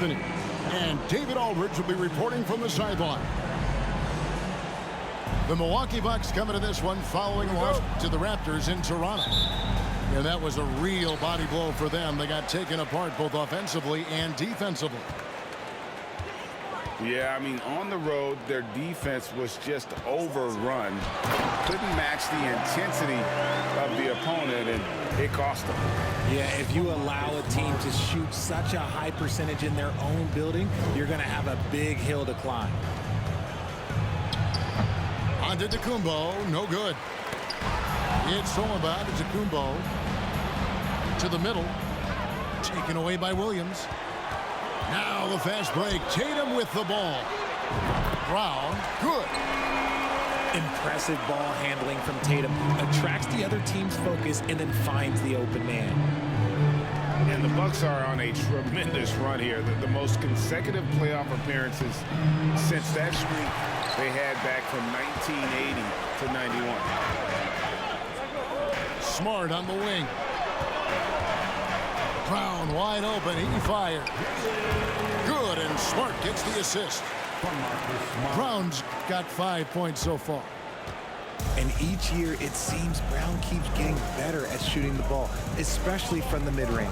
inning. And David Aldridge will be reporting from the sideline. The Milwaukee Bucks coming to this one following a loss to the Raptors in Toronto. And that was a real body blow for them. They got taken apart both offensively and defensively. Yeah, I mean, on the road, their defense was just overrun. Couldn't match the intensity of the opponent, and it cost them. Yeah, if you allow a team to shoot such a high percentage in their own building, you're going to have a big hill to climb. On to Kumbo, no good. It's Solomon to Kumbo. To the middle. Taken away by Williams. Now the fast break. Tatum with the ball. Brown, good. Impressive ball handling from Tatum. Attracts the other team's focus and then finds the open man. And the Bucks are on a tremendous run here. The most consecutive playoff appearances since that streak they had back from 1980 to 91. Smart on the wing. Brown wide open. He fired. Good, and Smart gets the assist. Brown's got 5 points so far. And each year, it seems Brown keeps getting better at shooting the ball, especially from the mid-range.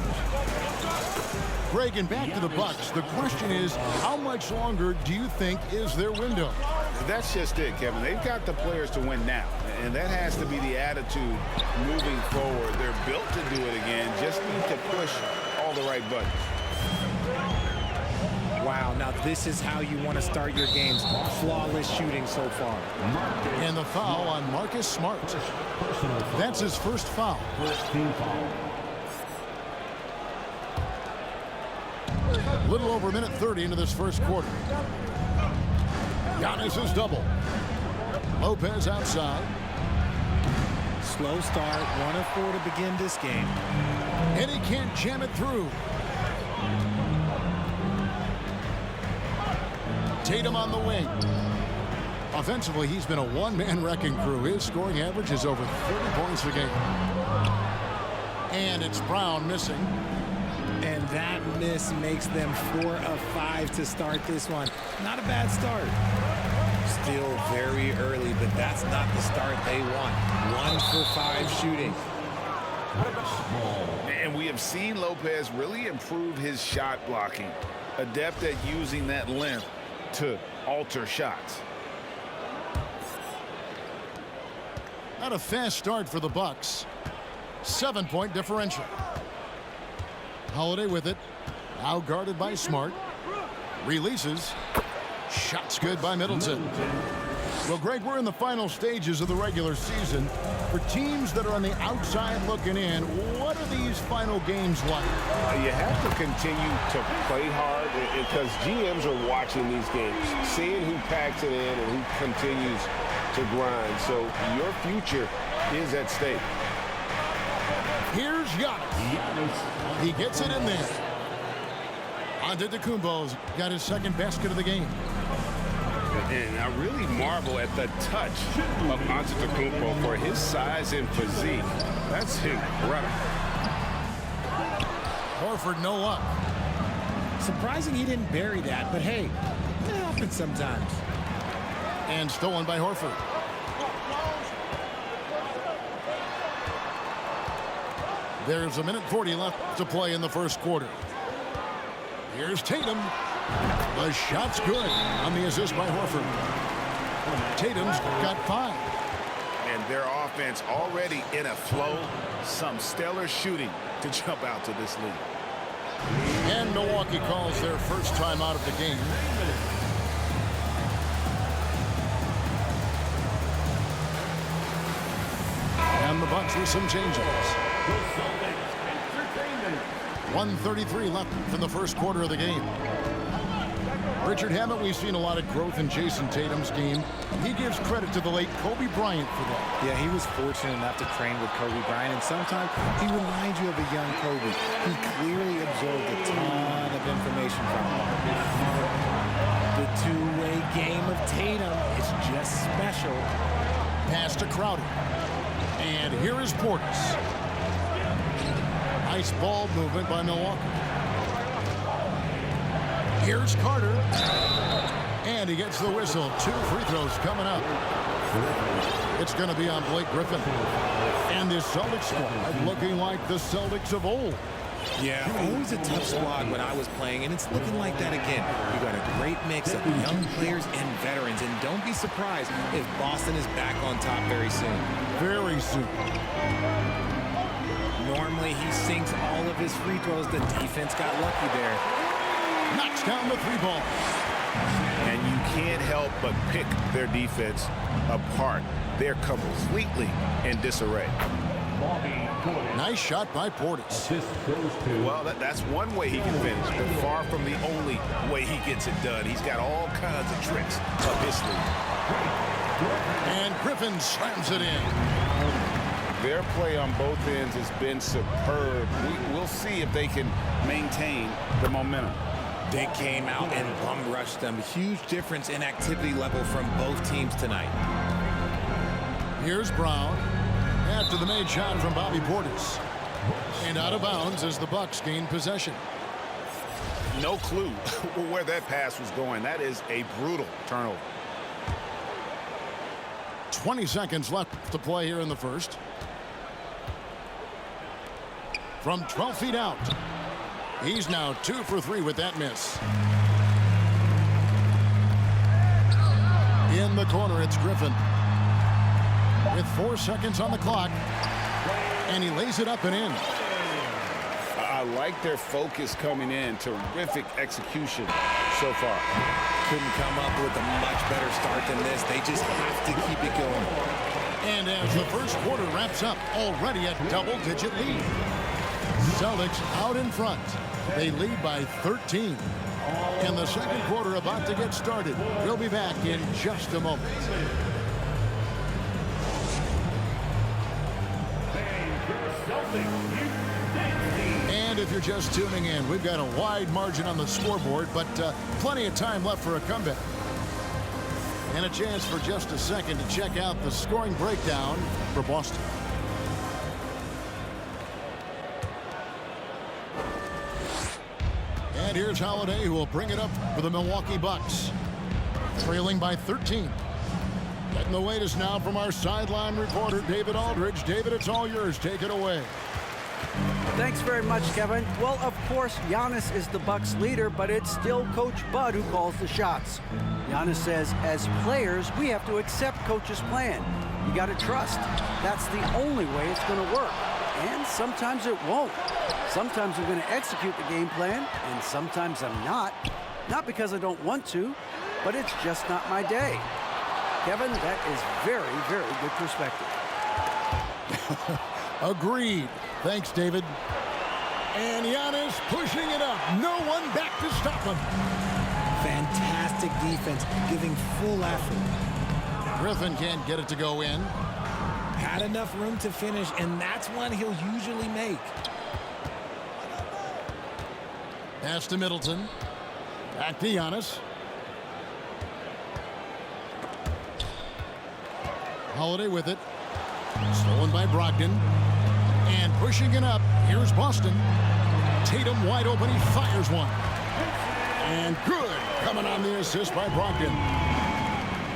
Greg, and back to the Bucks. The question is, how much longer do you think is their window? That's just it, Kevin. They've got the players to win now, and that has to be the attitude moving forward. They're built to do it again. Just need to push all the right buttons. Wow, now this is how you want to start your games. Flawless shooting so far. And the foul on Marcus Smart. That's his first foul. A little over a minute 30 into this first quarter. Giannis' double. Lopez outside. Slow start, 1 of 4 to begin this game. And he can't jam it through. Tatum on the wing. Offensively, he's been a one-man wrecking crew. His scoring average is over 30 points a game. And it's Brown missing. And that miss makes them 4 of 5 to start this one. Not a bad start. Still very early, but that's not the start they want. 1 for 5 shooting. And we have seen Lopez really improve his shot blocking. Adept at using that length to alter shots. Not a fast start for the Bucks. 7-point differential. Holiday with it. Now guarded by Smart. Releases. Shots good by Middleton. Well, Greg, we're in the final stages of the regular season. For teams that are on the outside looking in, what are these final games like? You have to continue to play hard because GMs are watching these games, seeing who packs it in and who continues to grind. So your future is at stake. Here's Giannis. He gets it in there. Antetokounmpo's got his second basket of the game. And I really marvel at the touch of Antetokounmpo for his size and physique. That's incredible. Horford no up. Surprising he didn't bury that, but hey, it happens sometimes. And stolen by Horford. There's a minute 40 left to play in the first quarter. Here's Tatum. The shot's good on the assist by Horford. Tatum's got 5. And their offense already in a flow. Some stellar shooting to jump out to this lead. And Milwaukee calls their first time out of the game. And the Bucks with some changes. 1:33 left in the first quarter of the game. Richard, haven't we seen a lot of growth in Jason Tatum's game? He gives credit to the late Kobe Bryant for that. Yeah, he was fortunate enough to train with Kobe Bryant, and sometimes he reminds you of a young Kobe. He clearly absorbed a ton of information from him. The two-way game of Tatum is just special. Pass to Crowder. And here is Portis. Nice ball movement by Milwaukee. Here's Carter. And he gets the whistle. 2 free throws coming up. It's going to be on Blake Griffin. And this Celtics squad looking like the Celtics of old. Yeah, always a tough squad when I was playing, and it's looking like that again. You got a great mix of young players and veterans, and don't be surprised if Boston is back on top very soon. Very soon. Normally, he sinks all of his free throws. The defense got lucky there. Knocks down the 3-ball. And you can't help but pick their defense apart. They're completely in disarray. Nice shot by Portis. Well, that's one way he can finish, but far from the only way he gets it done. He's got all kinds of tricks up his sleeve. And Griffin slams it in. Their play on both ends has been superb. We'll see if they can maintain the momentum. They came out and bum rushed them. Huge difference in activity level from both teams tonight. Here's Brown. After the made shot from Bobby Portis. And out of bounds as the Bucks gain possession. No clue where that pass was going. That is a brutal turnover. 20 seconds left to play here in the first. From 12 feet out. He's now 2 for 3 with that miss. In the corner, it's Griffin. With 4 seconds on the clock. And he lays it up and in. I like their focus coming in. Terrific execution so far. Couldn't come up with a much better start than this. They just have to keep it going. And as the first quarter wraps up, already a double-digit lead. Celtics out in front. They lead by 13. And the second quarter about to get started. We'll be back in just a moment. And if you're just tuning in, we've got a wide margin on the scoreboard, but plenty of time left for a comeback. And a chance for just a second to check out the scoring breakdown for Boston. And here's Holiday, who will bring it up for the Milwaukee Bucks. Trailing by 13. Getting the latest now from our sideline reporter, David Aldridge. David, it's all yours. Take it away. Thanks very much, Kevin. Well, of course, Giannis is the Bucks leader, but it's still Coach Bud who calls the shots. Giannis says, as players, we have to accept Coach's plan. You got to trust. That's the only way it's going to work. And sometimes it won't. Sometimes I'm going to execute the game plan, and sometimes I'm not. Not because I don't want to, but it's just not my day. Kevin, that is very, very good perspective. Agreed. Thanks, David. And Giannis pushing it up. No one back to stop him. Fantastic defense, giving full effort. Griffin can't get it to go in. Had enough room to finish, and that's one he'll usually make. Pass to Middleton. Back to Giannis. Holiday with it. Stolen by Brogdon. And pushing it up. Here's Boston. Tatum wide open. He fires one. And good. Coming on the assist by Brogdon.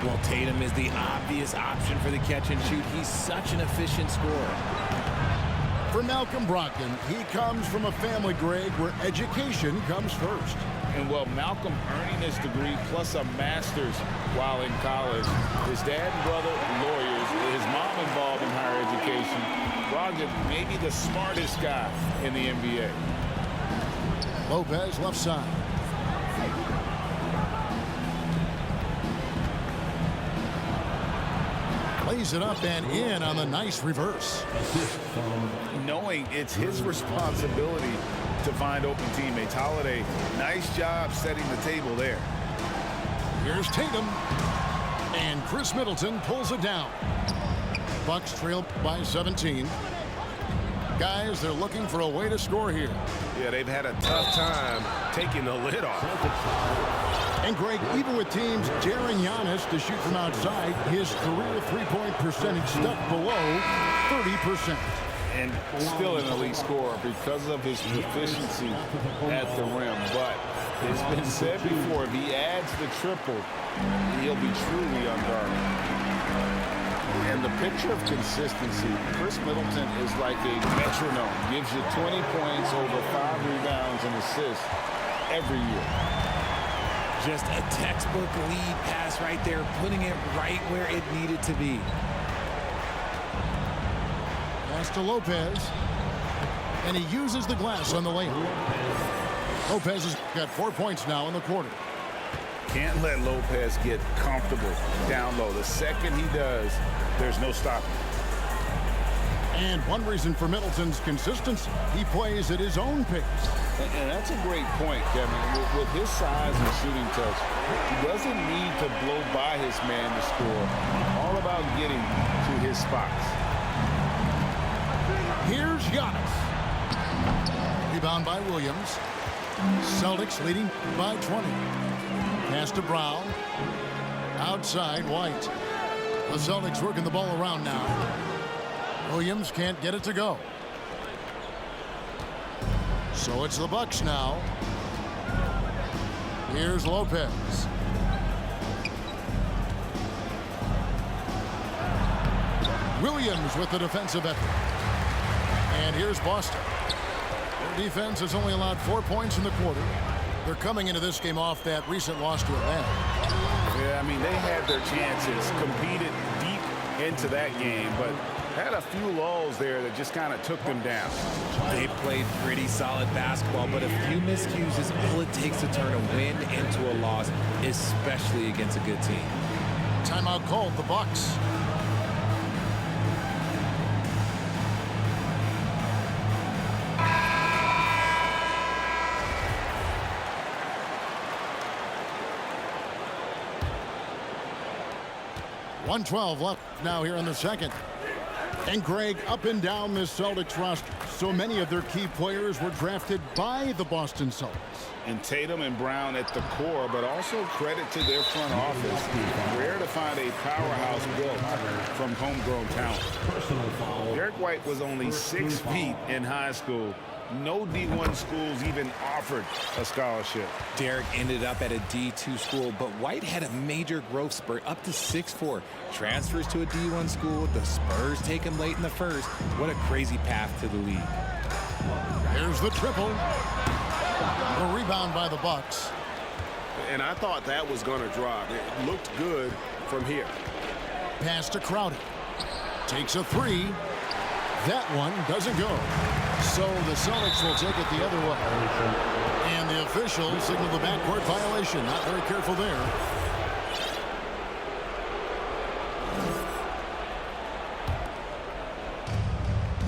Well, Tatum is the obvious option for the catch and shoot. He's such an efficient scorer. For Malcolm Brogdon, he comes from a family, Greg, where education comes first. And well, Malcolm earning his degree plus a master's while in college. His dad and brother, lawyers. His mom involved in higher education. Brogdon, maybe the smartest guy in the NBA. Lopez left side. Lays it up and in on the nice reverse. Knowing it's his responsibility to find open teammates. Holiday, nice job setting the table there. Here's Tatum. And Chris Middleton pulls it down. Bucks trail by 17. Guys, they're looking for a way to score here. Yeah, they've had a tough time taking the lid off. And Greg, even with teams daring Giannis to shoot from outside, his career three-point percentage stuck below 30%. And still an elite scorer because of his proficiency at the rim. But It's been said before, if he adds the triple, he'll be truly unguarded. And the picture of consistency, Chris Middleton is like a metronome. Gives you 20 points, over 5 rebounds and assists every year. Just a textbook lead pass right there, putting it right where it needed to be. Pass to Lopez. And he uses the glass on the layup. Lopez has got 4 points now in the quarter. Can't let Lopez get comfortable down low. The second he does, there's no stopping. And one reason for Middleton's consistency, he plays at his own pace. And that's a great point, Kevin. With his size and shooting touch, he doesn't need to blow by his man to score. All about getting to his spots. Here's Giannis. Rebound by Williams. Celtics leading by 20. Pass to Brown. Outside, White. The Celtics working the ball around now. Williams can't get it to go. So it's the Bucks now. Here's Lopez. Williams with the defensive effort. And here's Boston. Their defense has only allowed 4 points in the quarter. They're coming into this game off that recent loss to Atlanta. Yeah, I mean, they had their chances, competed deep into that game, but had a few lulls there that just kind of took them down. They played pretty solid basketball, but a few miscues is all it takes to turn a win into a loss, especially against a good team. Timeout called, the Bucks. .112 left now here in the second. And Greg, up and down this Celtics roster, so many of their key players were drafted by the Boston Celtics. And Tatum and Brown at the core, but also credit to their front office. Rare to find a powerhouse built from homegrown talent. Derek White was only 6 feet in high school. No D1 schools even offered a scholarship. Derek ended up at a D2 school, but White had a major growth spurt up to 6'4". Transfers to a D1 school. The Spurs take him late in the first. What a crazy path to the league. Here's the triple. The rebound by the Bucks. And I thought that was going to drop. It looked good from here. Pass to Crowder. Takes a three. That one doesn't go. So the Celtics will take it the other way. And the officials signal the backcourt violation. Not very careful there.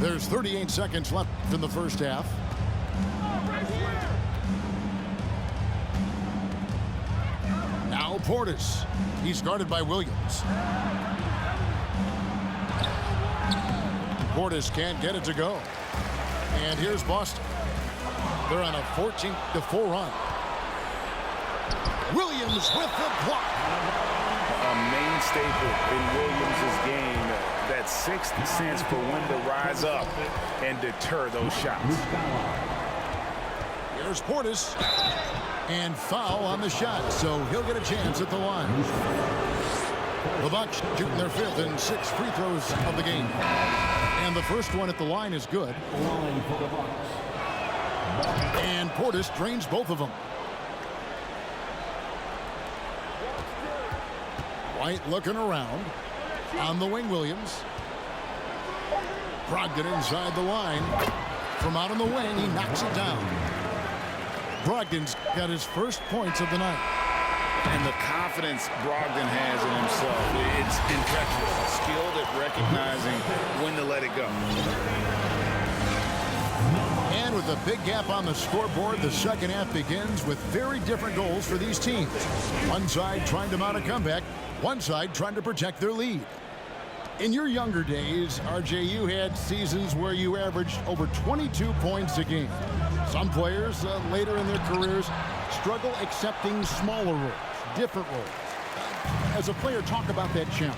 There's 38 seconds left in the first half. Now Portis. He's guarded by Williams. Portis can't get it to go. And here's Boston. They're on a 14-4 run. Williams with the block. A main staple in Williams' game, that sixth sense for when to rise up and deter those shots. Here's Portis. And foul on the shot, so he'll get a chance at the line. The Bucks shooting their 5th and 6th free throws of the game. And the first one at the line is good. And Portis drains both of them. White looking around. On the wing, Williams. Brogdon inside the line. From out on the wing, he knocks it down. Brogdon's got his first points of the night. And the confidence Brogdon has in himself, it's infectious. Skilled at recognizing when to let it go. And with a big gap on the scoreboard, the second half begins with very different goals for these teams. One side trying to mount a comeback, one side trying to protect their lead. In your younger days, RJ, you had seasons where you averaged over 22 points a game. Some players later in their careers struggle accepting smaller roles, different roles. As a player, talk about that challenge.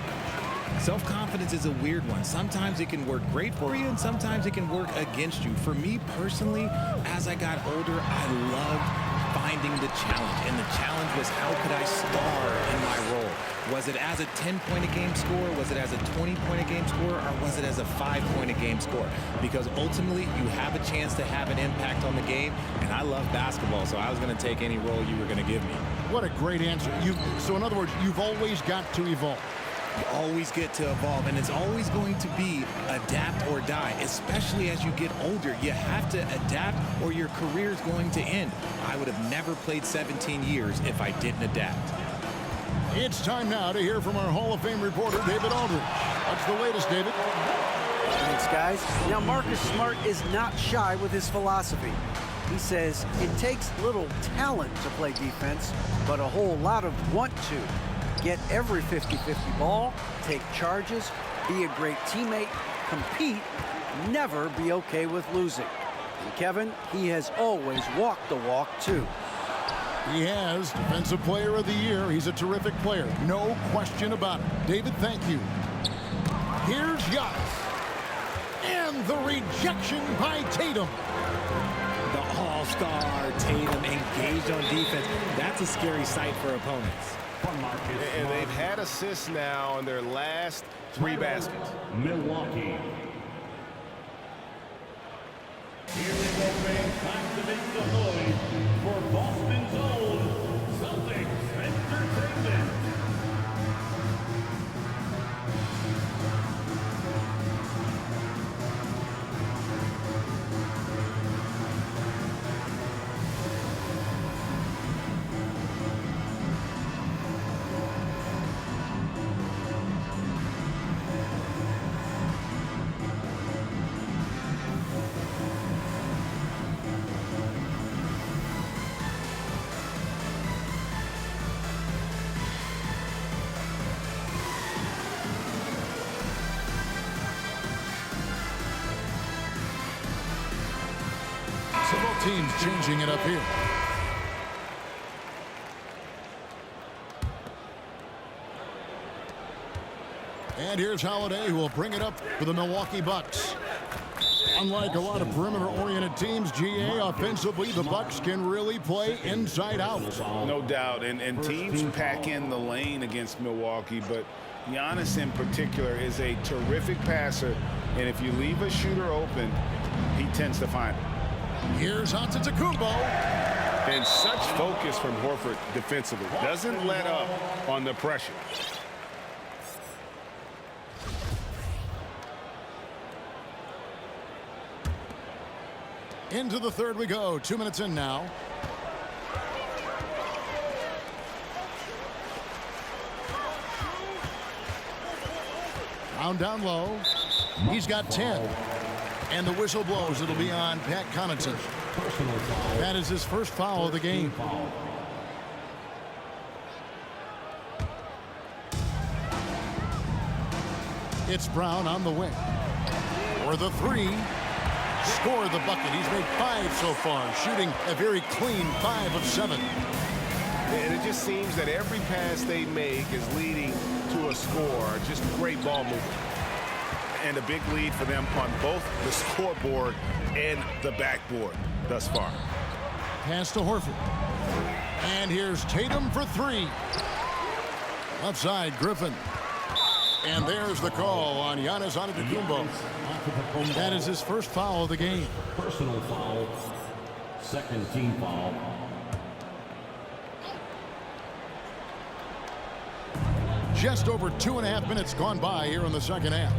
Self-confidence is a weird one. Sometimes it can work great for you, and sometimes it can work against you. For me personally, as I got older, I loved finding the challenge, and the challenge was how could I star in my role? Was it as a 10-point-a-game scorer? Was it as a 20-point-a-game scorer? Or was it as a 5-point-a-game scorer? Because ultimately, you have a chance to have an impact on the game, and I love basketball, so I was going to take any role you were going to give me. What a great answer. So in other words, you've always got to evolve. You always get to evolve, and it's always going to be adapt or die, especially as you get older. You have to adapt or your career is going to end. I would have never played 17 years if I didn't adapt. It's time now to hear from our Hall of Fame reporter, David Aldridge. What's the latest, David? Thanks, guys. Now, Marcus Smart is not shy with his philosophy. He says it takes little talent to play defense, but a whole lot of want to. Get every 50-50 ball, take charges, be a great teammate, compete, never be okay with losing. And Kevin, he has always walked the walk, too. He has Defensive Player of the Year. He's a terrific player. No question about it. David, thank you. Here's Giannis. And the rejection by Tatum. The all-star Tatum engaged on defense. That's a scary sight for opponents. And they've had assists now on their last 3 baskets. Milwaukee. Here we go, man. Time to make the noise for Boston's own Celtics Entertainment. So both teams changing it up here. And here's Holiday, who will bring it up for the Milwaukee Bucks. Unlike a lot of perimeter-oriented teams, GA, offensively, the Bucks can really play inside out. No doubt, and teams pack in the lane against Milwaukee, but Giannis in particular is a terrific passer, and if you leave a shooter open, he tends to find it. Here's Antetokounmpo. And such focus from Horford defensively. Doesn't let up on the pressure. Into the third we go. 2 minutes in now. Brown down low. He's got 10. And the whistle blows. It'll be on Pat Connaughton. That is his first foul of the game. It's Brown on the wing. For the three. Scored the bucket. He's made 5 so far, shooting a very clean 5 of 7. And it just seems that every pass they make is leading to a score. Just great ball movement. And a big lead for them on both the scoreboard and the backboard thus far. Pass to Horford. And here's Tatum for 3. Left side, Griffin. And there's the call on Giannis Antetokounmpo. That is his first foul of the game. Personal foul. Second team foul. Just over 2.5 minutes gone by here in the second half.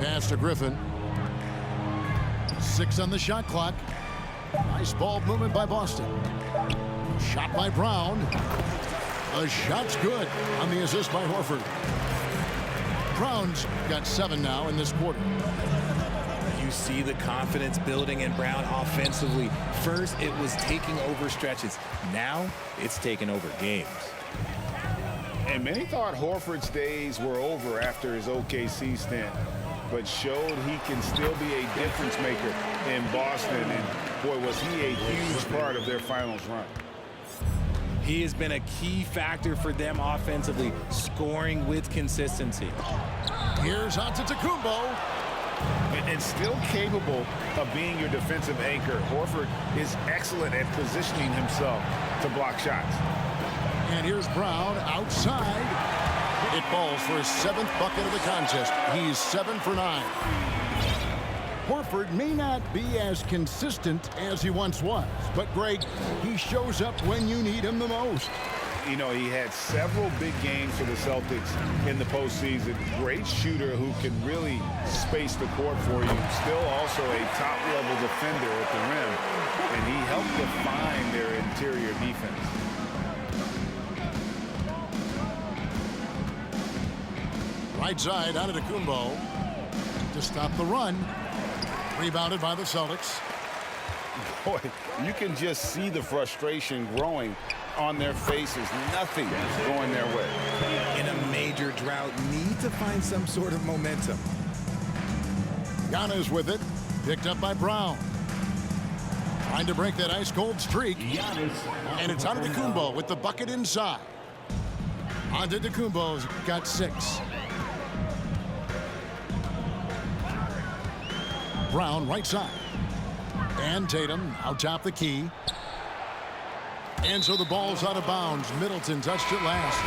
Pass to Griffin. 6 on the shot clock. Nice ball movement by Boston. Shot by Brown. The shot's good on the assist by Horford. Brown's got 7 now in this quarter. You see the confidence building in Brown offensively. First, it was taking over stretches. Now, it's taking over games. And many thought Horford's days were over after his OKC stint, but showed he can still be a difference maker in Boston. And boy, was he a huge part of their finals run. He has been a key factor for them offensively, scoring with consistency. Here's Antetokounmpo. and still capable of being your defensive anchor. Horford is excellent at positioning himself to block shots. And here's Brown outside. It falls for his 7th bucket of the contest. He's 7 for 9. Horford may not be as consistent as he once was, but Greg, he shows up when you need him the most. You know, he had several big games for the Celtics in the postseason. Great shooter who can really space the court for you. Still also a top-level defender at the rim, and he helped define their interior defense. Right side, out of Antetokounmpo to stop the run. Rebounded by the Celtics. Boy, you can just see the frustration growing on their faces. Nothing going their way. In a major drought, need to find some sort of momentum. Giannis with it. Picked up by Brown. Trying to break that ice-cold streak. And it's Antetokounmpo with the bucket inside. Antetokounmpo's got 6. Brown right side. And Tatum out top the key. And so the ball's out of bounds. Middleton touched it last.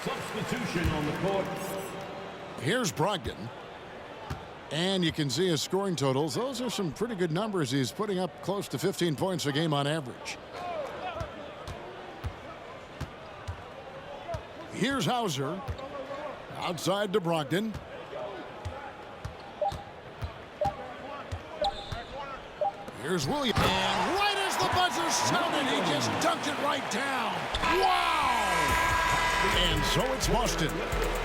Substitution on the court. Here's Brogdon. And you can see his scoring totals. Those are some pretty good numbers. He's putting up close to 15 points a game on average. Here's Hauser. Outside to Brogdon. Here's Williams. And right as the buzzer sounded, he just dunked it right down. Wow! And so it's Boston,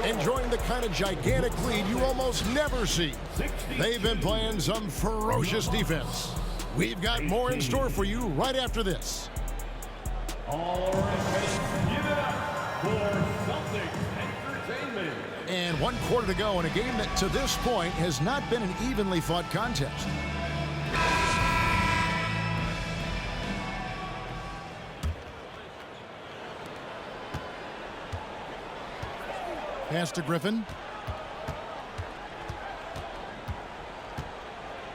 enjoying the kind of gigantic lead you almost never see. They've been playing some ferocious defense. We've got more in store for you right after this. All right, give it up for Celtics Entertainment. And 1 quarter to go in a game that to this point has not been an evenly fought contest. Pass to Griffin.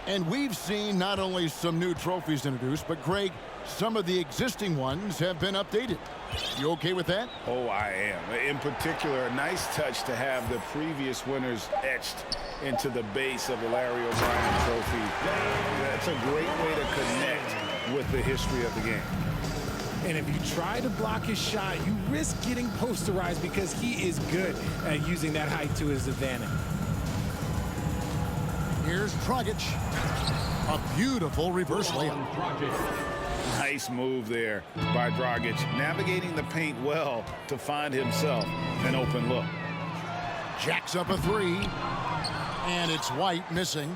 And we've seen not only some new trophies introduced, but Greg, some of the existing ones have been updated. You okay with that? Oh, I am. In particular, a nice touch to have the previous winners etched into the base of the Larry O'Brien trophy. That's a great way to connect with the history of the game. And if you try to block his shot, you risk getting posterized because he is good at using that height to his advantage. Here's Dragic. A beautiful reverse layup. Nice move there by Dragic, navigating the paint well to find himself an open look. Jacks up a 3. And it's White missing.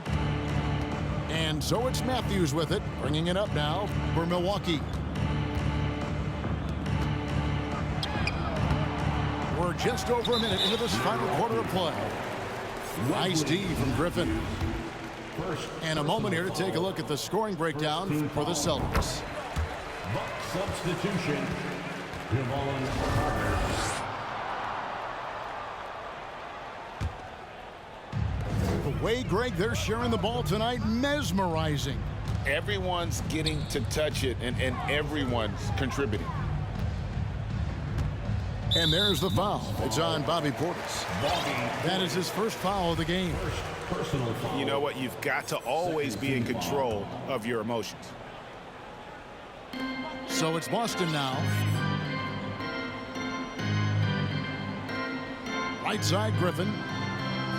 And so it's Matthews with it, bringing it up now for Milwaukee. We're just over a minute into this final quarter of play. Nice D from Griffin. And a moment here to take a look at the scoring breakdown for the Celtics. Buck substitution. Devon Carter. The way, Greg, they're sharing the ball tonight, mesmerizing. Everyone's getting to touch it, and everyone's contributing. And there's the foul. It's on Bobby Portis. That is his first foul of the game. Personal foul. You know what? You've got to always be in control of your emotions. So it's Boston now. Right side, Griffin.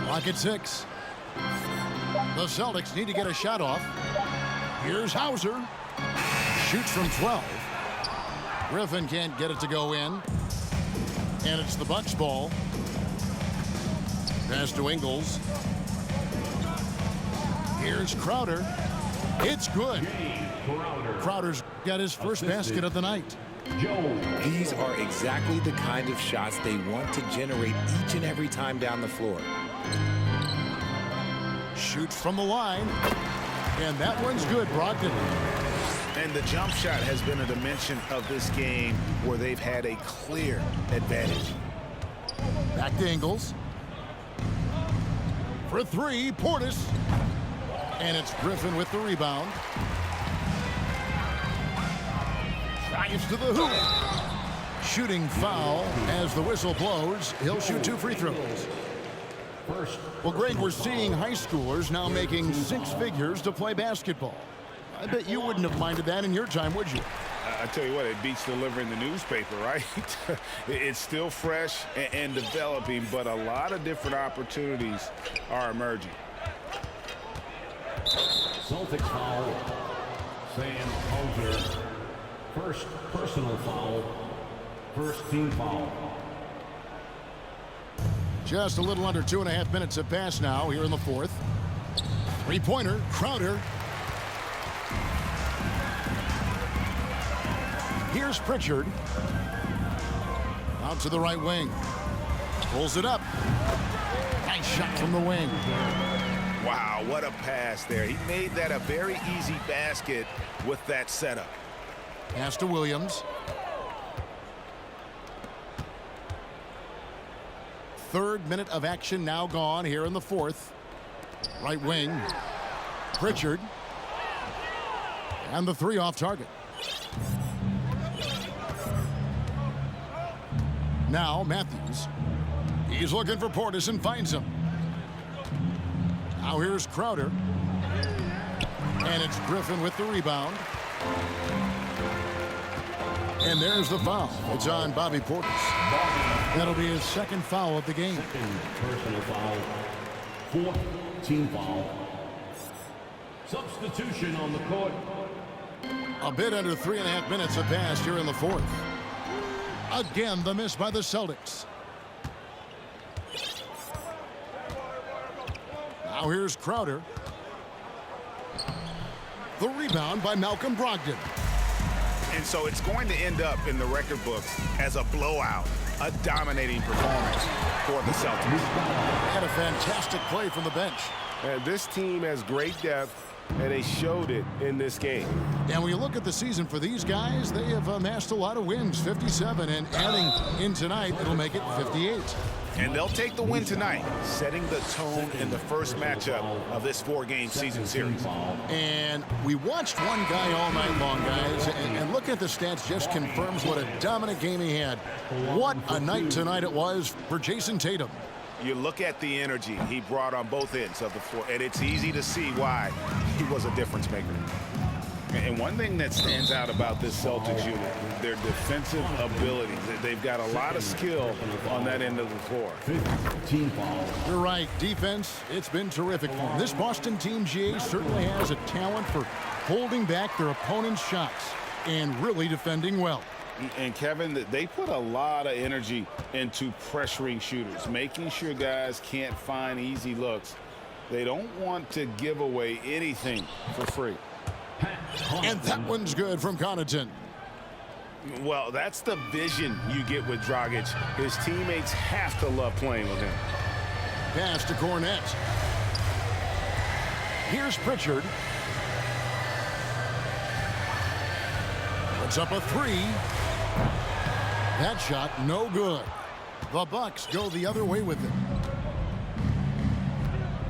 Clock at 6. The Celtics need to get a shot off. Here's Hauser. Shoots from 12. Griffin can't get it to go in. And it's the Bucks ball. Pass to Ingles. Here's Crowder. It's good. Crowder's got his first basket of the night. These are exactly the kind of shots they want to generate each and every time down the floor. Shoots from the line. And that one's good, Brogdon. And the jump shot has been a dimension of this game where they've had a clear advantage. Back to Ingles. For three, Portis. And it's Griffin with the rebound. Drives to the hoop. Shooting foul as the whistle blows. He'll shoot 2 free throws. Well, Greg, we're seeing high schoolers now making 6 figures to play basketball. I bet you wouldn't have minded that in your time, would you? I tell you what, it beats delivering the newspaper, right? It's still fresh and developing, but a lot of different opportunities are emerging. Celtics foul. Sam Hauser. First personal foul. First team foul. Just a little under 2.5 minutes have passed now here in the fourth. Three-pointer, Crowder. Here's Pritchard. Out to the right wing. Pulls it up. Nice shot from the wing. Wow, what a pass there. He made that a very easy basket with that setup. Pass to Williams. Third minute of action now gone here in the fourth. Right wing. Pritchard. And the 3 off target. Now Matthews. He's looking for Portis and finds him. Now here's Crowder. And it's Griffin with the rebound. And there's the foul. It's on Bobby Portis. That'll be his 2nd foul of the game. Second personal foul. 4th team foul. Substitution on the court. A bit under 3.5 minutes have passed here in the fourth. Again, the miss by the Celtics. Now here's Crowder. The rebound by Malcolm Brogdon. And so it's going to end up in the record books as a blowout, a dominating performance for the Celtics. Had a fantastic play from the bench. And this team has great depth, and they showed it in this game. And when you look at the season for these guys, they have amassed a lot of wins, 57, and adding in tonight, it'll make it 58. And they'll take the win tonight, setting the tone in the first matchup of this 4-game season series. And we watched one guy all night long, guys, and looking at the stats just confirms what a dominant game he had. What a night tonight it was for Jason Tatum. You look at the energy he brought on both ends of the floor, and it's easy to see why he was a difference maker. And one thing that stands out about this Celtics unit, their defensive ability. They've got a lot of skill on that end of the floor. Team foul. You're right. Defense, it's been terrific for them. This Boston team, GA, certainly has a talent for holding back their opponent's shots and really defending well. And Kevin, they put a lot of energy into pressuring shooters, making sure guys can't find easy looks. They don't want to give away anything for free. And that one's good from Connaughton. Well, that's the vision you get with Dragic. His teammates have to love playing with him. Pass to Cornette. Here's Pritchard. Puts up a 3. That shot no good. The Bucks go the other way with it.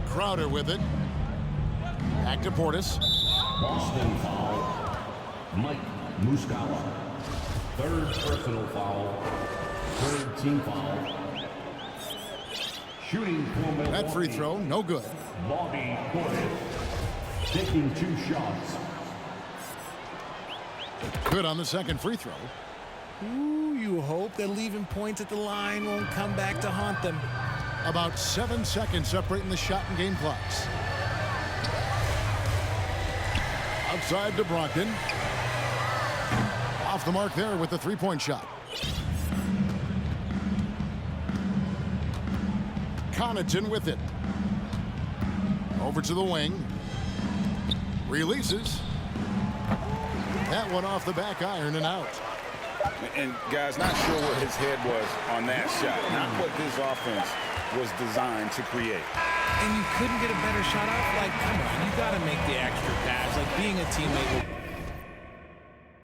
Crowder with it. Back to Portis. Boston foul. Mike Muscala. Third personal foul. Third team foul. Shooting for Milwaukee. That free throw, no good. Bobby Portis. Taking 2 shots. Good on the second free throw. Ooh, you hope that leaving points at the line won't come back to haunt them. About 7 seconds separating the shot and game clocks. Outside to Brogdon. Off the mark there with the 3-point shot. Connaughton with it. Over to the wing. Releases. That one off the back iron and out. And guys, not sure where his head was on that shot. Not what this offense was designed to create. And you couldn't get a better shot off? Like, come on, you got to make the extra pass. Like, being a teammate will